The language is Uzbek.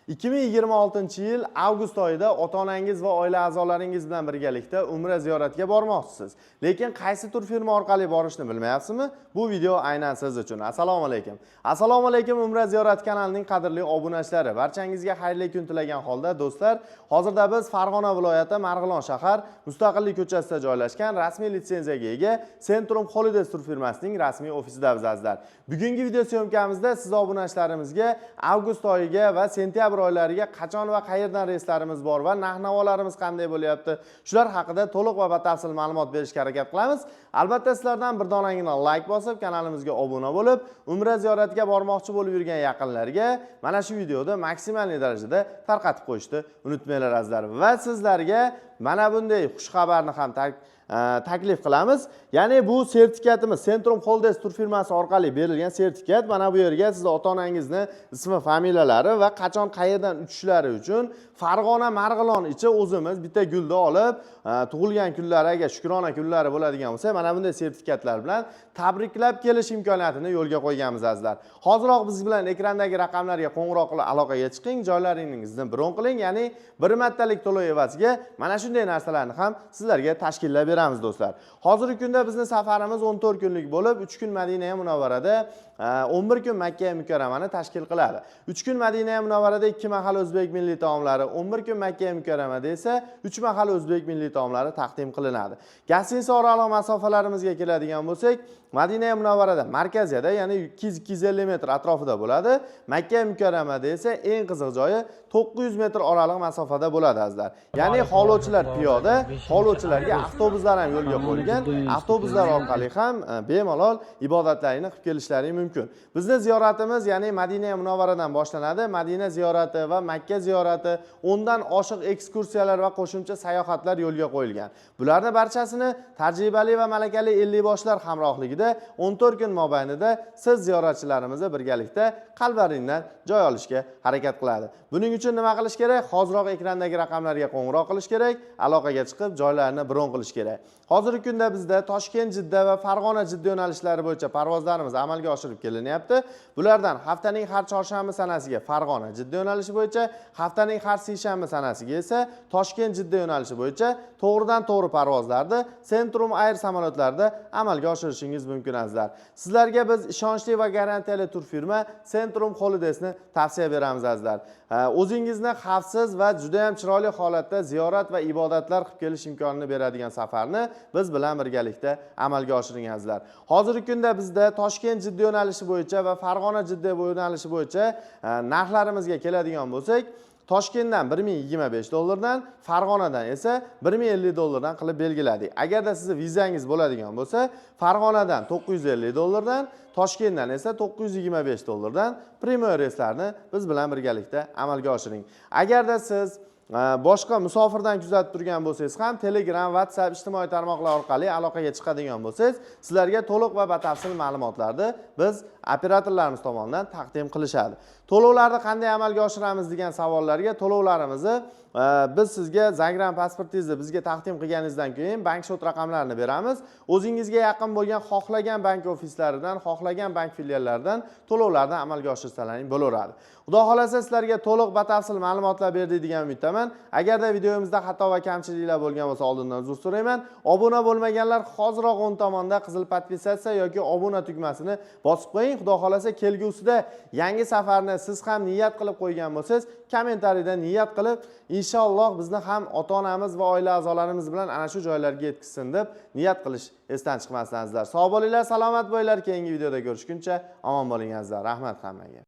2026-yil avgust oyida ota-onangiz va oila a'zolaringiz bilan birgalikda Umra ziyoratiga bormoqchisiz. Lekin qaysi turfirma orqali borishni bilmayapsizmi? Bu video aynan siz uchun. Assalomu alaykum. Assalomu alaykum Umra ziyorati kanalining qadrli obunachilari. Barchangizga xayrli kun tilagan holda do'stlar, hozirda biz Farg'ona viloyati Marg'ilon shahar Mustaqillik ko'chasida joylashgan rasmiy litsenziyaga ega Centrum Holidays turfirmasining rasmiy ofisida bizlar. Bugungi video syomkamizda siz obunachilarimizga avgust oyiga va sentyabr oylariga qachon va qayerdan reyslarimiz bor va narx-navolarimiz qanday bo'lyapti, shular haqida to'liq va batafsil ma'lumot berishga harakat qilamiz. Albatta sizlardan bir donagina like bosib, kanalimizga obuna bo'lib, Umra ziyoratiga bormoqchi bo'lib yurgan yaqinlarga mana shu videoda maksimal darajada tarqatib qo'yishni unutmanglar azizlar. Va sizlarga mana bunday xush xabarni ham taklif qilamiz. Ya'ni bu sertifikatimiz Centrum Holidays turfirmasi orqali berilgan sertifikat. Mana bu yerga siz ota-onangizni ismi, familiyalari va qachon qayerdan uchishlari uchun Farg'ona Marg'ilon ichi o'zimiz bitta gulda olib, tug'ilgan kunlariga shukrona kunlari bo'ladigan bo'lsa, mana bunday sertifikatlar bilan tabriklab kelish imkoniyatini yo'lga qo'yganmiz azizlar. Hoziroq biz bilan ekrandagi raqamlarga qo'ng'iroq qilib aloqaga chiqing, joylaringizni bron qiling, ya'ni bir martalik to'lov evaziga mana shunday narsalarni ham sizlarga tashkillab beramiz do'stlar. Hozirgi kunda bizning safarimiz 14 kunlik bo'lib, 3 kun Madina Munavvarada, 11 kun Makka Mukarramani tashkil qiladi. 3 kun Madina Munavvarada 2 mahal o'zbek milliy taomlari, 11 kun Makka Mukarramada esa 3 mahal o'zbek milliy taomlari taqdim qilinadi. Gastiniya oraliq masofalarimizga keladigan bo'lsak, Madina Munavvarada markaziyada, ya'ni 200-250 metr atrofida bo'ladi. Makka Mukarramada esa eng qiziq joyi 900 metr oraliq masofada bo'ladi azizlar. Ya'ni haydovchilar piyoda, haydovchilarga avtobuslar ham yo'lga qo'yilgan. Avtobuslar orqali ham bemalol ibodatlarini qilib kelishlari mumkin. Bizning ziyoratimiz, ya'ni Madina Munavvaradan boshlanadi. Madina ziyorati va Makka ziyorati, 10 dan oshiq ekskursiyalar va qo'shimcha sayohatlar yo'lga qo'yilgan. Bularning barchasini tajribali va malakali 50 boshlar hamrohligida 14 kun mobaynida siz ziyoratchilarimizni birgalikda qalblaringdan joy olishga harakat qiladi. Buning uchun nima qilish kerak? Hoziroq ekrandagi raqamlarga qo'ng'iroq qilish kerak, aloqaga chiqib joylarni bron qilish kerak. Hozirgi kunda bizda Toshkent, Jidda va Farg'ona Jidda yo'nalishlari bo'yicha parvozlarimiz amalga oshirib kelinyapti. Bulardan haftaning har chorshanba sanasiga Farg'ona Jidda yo'nalishi bo'yicha, haftaning har seshanba sanasiga esa Toshkent Jidda yo'nalishi bo'yicha to'g'ridan-to'g'ri parvozlarni Centrum Air samolyotlarida amalga oshirishingiz mumkin azizlar. Sizlarga biz ishonchli va garantiyali turfirma Centrum Holidaysni tavsiya beramiz azizlar. O'zingizni xavfsiz va juda ham chiroyli holatda ziyorat va ibodatlar qilib kelish imkonini beradigan safarni biz bilan birgalikda amalga oshiring azizlar. Hozirgi kunda bizda Toshkent Jidda yo'nalishi bo'yicha va Farg'ona Jidda yo'nalishi bo'yicha narxlarimizga keladigan bo'lsak, Toshkentdan 1025 dollardan, Farg'onadan esa 1050 dollardan qilib belgiladik. Agarda sizning vizangiz bo'ladigan bo'lsa, Farg'onadan 950 dollardan, Toshkentdan esa 925 dollardan premyer reyslarni biz bilan birgalikda amalga oshiring. Agarda siz boshqa musofirdan kuzatib turgan bo'lsangiz ham Telegram, WhatsApp ijtimoiy tarmoqlar orqali aloqaga chiqadigan bo'lsangiz, sizlarga to'liq va batafsil ma'lumotlarni biz operatorlarimiz tomonidan taqdim qilishadi. To'lovlarni qanday amalga oshiramiz degan savollarga to'lovlarimizni biz sizga Zagram pasportingizni bizga taqdim qilganingizdan keyin bank shot raqamlarini beramiz. O'zingizga yaqin bo'lgan xohlagan bank ofislaridan, xohlagan bank filiallaridan to'lovlarni amalga oshirsalaring bo'laveradi. Xudo xolasa sizlarga to'liq batafsil ma'lumotlar berdik degan umiddaman. Agarda videomizda xato va kamchiliklar bo'lgan bo'lsa, oldindan uzr so'rayman. Obuna bo'lmaganlar hoziroq o'ng tomonda qizil podpisatsiya yoki obuna tugmasini bosib qo'ying. Xudo xolasa kelgusida yangi safarni siz ham niyat qilib qo'ygan bo'lsangiz, kommentariyda niyat qilib, inshaalloh bizni ham ota-onamiz va oila a'zolarimiz bilan ana shu joylarga yetkazsin deb niyat qilish esdan chiqmasdan azizlar. Sog' bo'linglar, salomat bo'linglar. Keyingi videoda ko'rishguncha omon bo'ling azizlar. Rahmat hammaga.